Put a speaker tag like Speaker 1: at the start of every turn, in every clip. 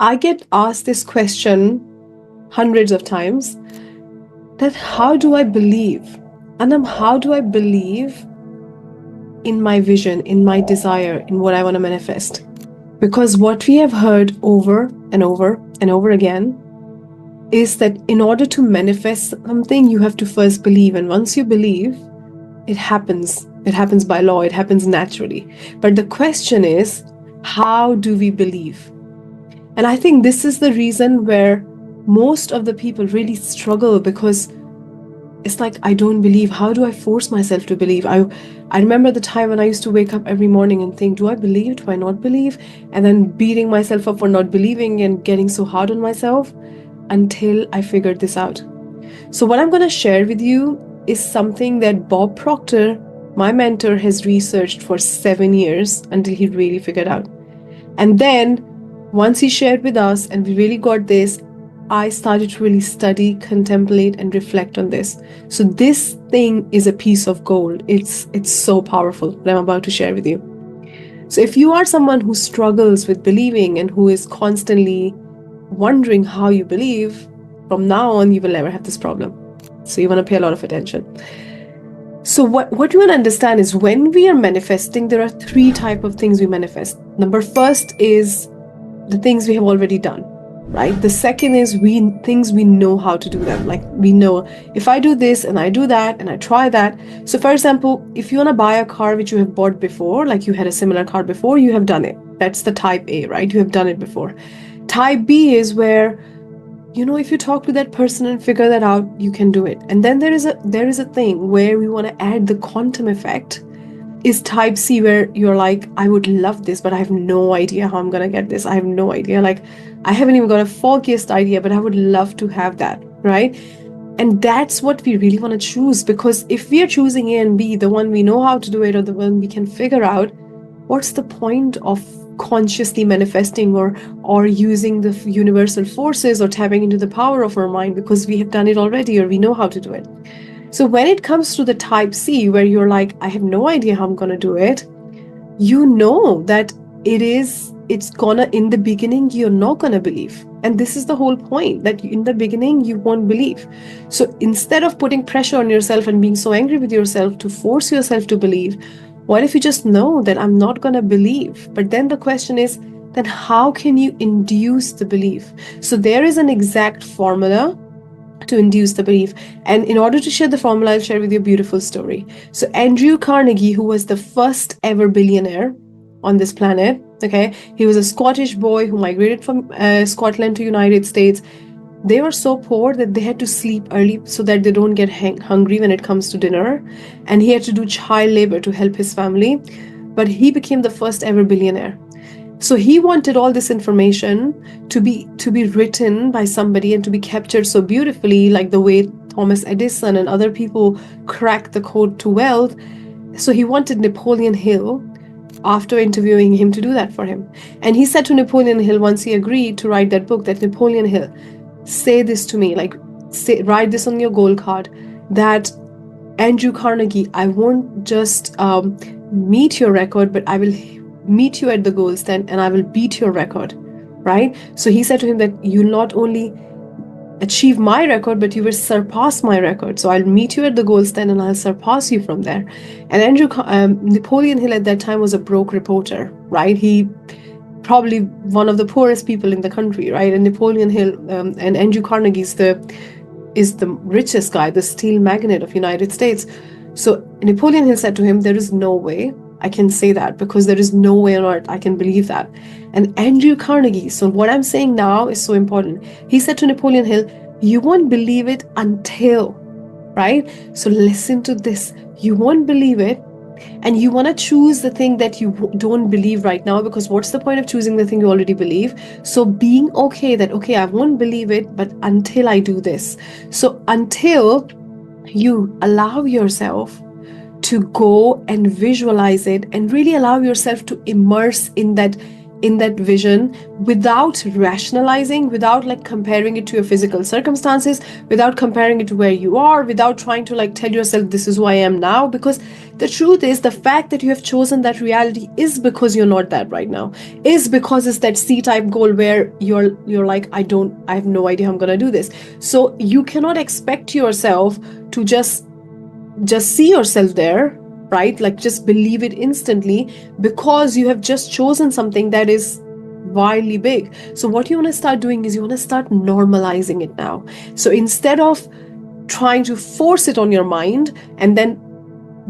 Speaker 1: I get asked this question hundreds of times, that how do I believe? And how do I believe in my vision, in my desire, in what I want to manifest? Because what we have heard over and over and over again is that in order to manifest something, you have to first believe. And once you believe, it happens. It happens by law. It happens naturally. But the question is, how do we believe? And I think this is the reason where most of the people really struggle, because it's like, I don't believe. How do I force myself to believe? I remember the time when I used to wake up every morning and think, do I believe? Do I not believe? And then beating myself up for not believing and getting so hard on myself until I figured this out. So what I'm going to share with you is something that Bob Proctor, my mentor, has researched for 7 years until he really figured out. And then once he shared with us and we really got this, I started to really study, contemplate, and reflect on this. So this thing is a piece of gold. It's so powerful that I'm about to share with you. So if you are someone who struggles with believing and who is constantly wondering how you believe, from now on, you will never have this problem. So you want to pay a lot of attention. So what you want to understand is, when we are manifesting, there are 3 types of things we manifest. Number first is the things we have already done, right? The second is things we know how to do them. Like, we know, if I do this and I do that and I try that. So for example, if you want to buy a car which you have bought before, like you had a similar car before, you have done it. That's the type A, right? You have done it before. Type B is where, if you talk to that person and figure that out, you can do it. And then there is a thing where we want to add the quantum effect, is type C, where you're like, I would love this, but I have no idea how I'm going to get this. I have no idea. Like, I haven't even got a foggiest idea, but I would love to have that, right? And that's what we really want to choose, because if we are choosing A and B, the one we know how to do it or the one we can figure out, what's the point of consciously manifesting or using the universal forces or tapping into the power of our mind, because we have done it already or we know how to do it? So when it comes to the type C, where you're like, I have no idea how I'm going to do it, you know that it's gonna, in the beginning, you're not gonna believe. And this is the whole point, that in the beginning, you won't believe. So instead of putting pressure on yourself and being so angry with yourself to force yourself to believe, what if you just know that I'm not gonna believe? But then the question is, then how can you induce the belief? So there is an exact formula to induce the belief. And in order to share the formula, I'll share with you a beautiful story. So Andrew Carnegie, who was the first ever billionaire on this planet, okay, he was a Scottish boy who migrated from Scotland to United States. They were so poor that they had to sleep early so that they don't get hungry when it comes to dinner. And he had to do child labor to help his family. But he became the first ever billionaire. So he wanted all this information to be written by somebody and to be captured so beautifully, like the way Thomas Edison and other people cracked the code to wealth. So he wanted Napoleon Hill, after interviewing him, to do that for him. And he said to Napoleon Hill, once he agreed to write that book, that Napoleon Hill, say this to me, like, write this on your goal card, that Andrew Carnegie, I won't just meet your record, but I will meet you at the goal stand and I will beat your record, right? So he said to him that you not only achieve my record, but you will surpass my record. So I'll meet you at the goal stand and I'll surpass you from there. And Napoleon Hill at that time was a broke reporter, right? He probably one of the poorest people in the country, right? And Napoleon Hill and Andrew Carnegie is the richest guy, the steel magnate of United States. So Napoleon Hill said to him, there is no way I can say that, because there is no way on earth I can believe that. And Andrew Carnegie, so what I'm saying now is so important. He said to Napoleon Hill, you won't believe it until, right? So listen to this. You won't believe it. And you want to choose the thing that you don't believe right now, because what's the point of choosing the thing you already believe? So being okay that, okay, I won't believe it, but until I do this. So until you allow yourself to go and visualize it and really allow yourself to immerse in that in that vision without rationalizing, without like comparing it to your physical circumstances, without comparing it to where you are, without trying to like tell yourself this is who I am now. Because the truth is, the fact that you have chosen that reality is because you're not that right now, is because it's that C-type goal where you're like, I have no idea how I'm gonna do this. So you cannot expect yourself to just see yourself there, right? Like just believe it instantly, because you have just chosen something that is wildly big. So what you want to start doing is you want to start normalizing it now. So instead of trying to force it on your mind and then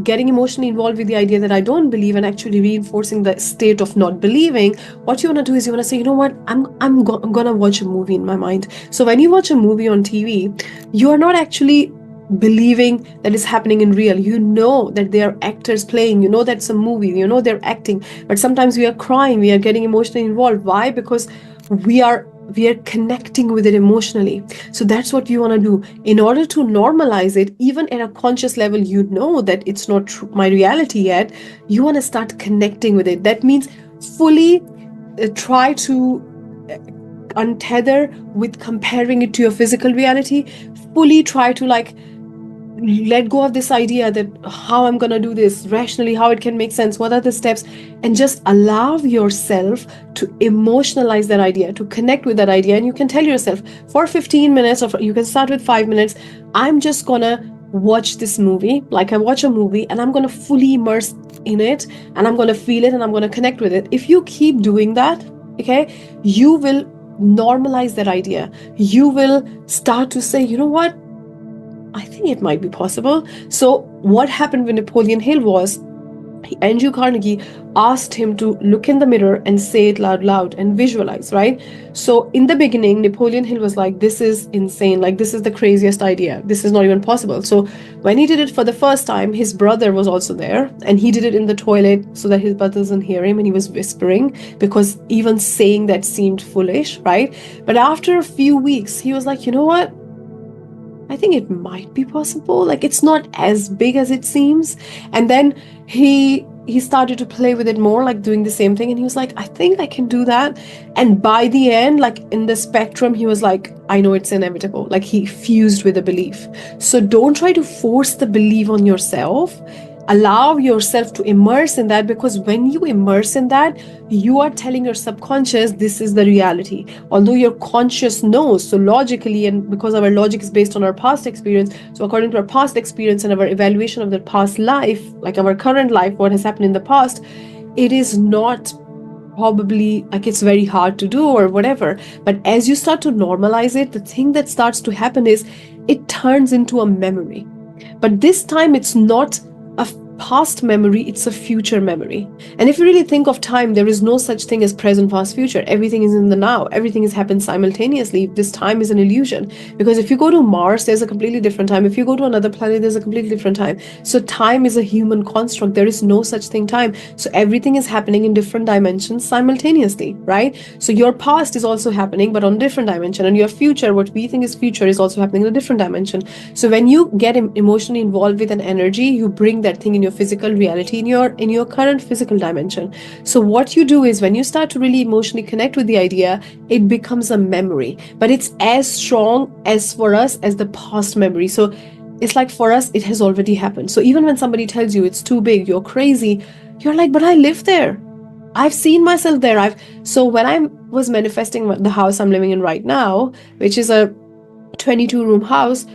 Speaker 1: getting emotionally involved with the idea that I don't believe and actually reinforcing the state of not believing, what you want to do is you want to say, you know what, I'm gonna watch a movie in my mind. So when you watch a movie on TV, you are not actually believing that is happening in real. You know that they are actors playing, you know that's a movie, you know they're acting. But sometimes we are crying, we are getting emotionally involved. Why? Because we are connecting with it emotionally. So that's what you want to do. In order to normalize it, even at a conscious level, you know that it's not my reality yet. You want to start connecting with it. That means fully try to untether with comparing it to your physical reality. Fully try to like let go of this idea that how I'm going to do this rationally, how it can make sense, what are the steps, and just allow yourself to emotionalize that idea, to connect with that idea. And you can tell yourself for 15 minutes, or you can start with 5 minutes, I'm just going to watch this movie like I watch a movie, and I'm going to fully immerse in it, and I'm going to feel it, and I'm going to connect with it. If you keep doing that, okay, you will normalize that idea. You will start to say, you know what, I think it might be possible. So what happened with Napoleon Hill was, Andrew Carnegie asked him to look in the mirror and say it loud and visualize, right? So in the beginning, Napoleon Hill was like, this is insane. Like, this is the craziest idea. This is not even possible. So when he did it for the first time, his brother was also there, and he did it in the toilet so that his brother doesn't hear him, and he was whispering because even saying that seemed foolish, right? But after a few weeks, he was like, you know what? I think it might be possible. Like, it's not as big as it seems. And then he started to play with it more, like doing the same thing. And he was like, I think I can do that. And by the end, like in the spectrum, he was like, I know it's inevitable. Like, he fused with the belief. So don't try to force the belief on yourself. Allow yourself to immerse in that, because when you immerse in that, you are telling your subconscious this is the reality. Although your conscious knows, so logically, and because our logic is based on our past experience, so according to our past experience and our evaluation of the past life, like our current life, what has happened in the past, it is not probably like it's very hard to do or whatever. But as you start to normalize it, the thing that starts to happen is it turns into a memory. But this time it's not a past memory, it's a future memory. And if you really think of time, there is no such thing as present, past, future. Everything is in the now. Everything has happened simultaneously. This time is an illusion, because if you go to Mars, there's a completely different time. If you go to another planet, there's a completely different time. So time is a human construct. There is no such thing time. So everything is happening in different dimensions simultaneously, right? So your past is also happening, but on a different dimension, and your future, what we think is future, is also happening in a different dimension. So when you get emotionally involved with an energy, you bring that thing in your physical reality, in your current physical dimension. So what you do is, when you start to really emotionally connect with the idea, it becomes a memory, but it's as strong as for us as the past memory. So it's like, for us, it has already happened. So even when somebody tells you it's too big, you're crazy, you're like, but I live there. I've seen myself there. So when I was manifesting the house I'm living in right now, which is a 22-room house,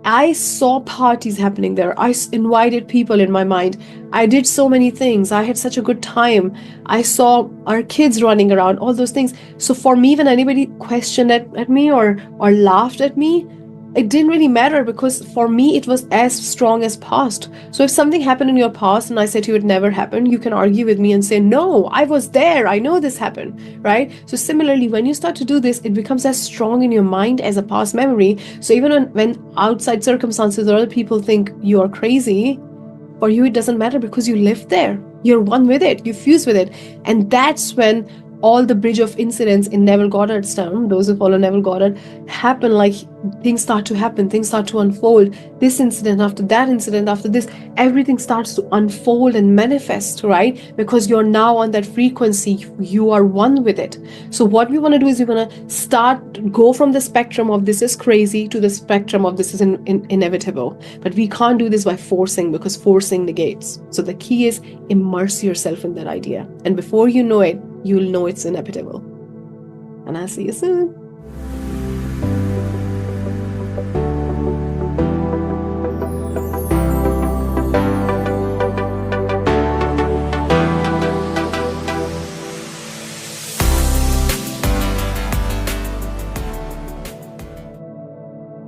Speaker 1: I saw parties happening there. I invited people in my mind. I did so many things. I had such a good time. I saw our kids running around, all those things. So for me, when anybody questioned at me or laughed at me, it didn't really matter, because for me, it was as strong as past. So if something happened in your past and I said to you it never happened, you can argue with me and say, no, I was there. I know this happened, right? So similarly, when you start to do this, it becomes as strong in your mind as a past memory. So even when outside circumstances or other people think you are crazy, for you, it doesn't matter, because you live there. You're one with it. You fuse with it. And that's when all the bridge of incidents in Neville Goddard's term, those who follow Neville Goddard, happen. Like, things start to happen, things start to unfold. This incident after that incident after this, everything starts to unfold and manifest, right? Because you're now on that frequency, you are one with it. So what we want to do is we want to go from the spectrum of this is crazy to the spectrum of this is inevitable. But we can't do this by forcing, because forcing negates. So the key is immerse yourself in that idea. And before you know it, you'll know it's inevitable. And I'll see you soon.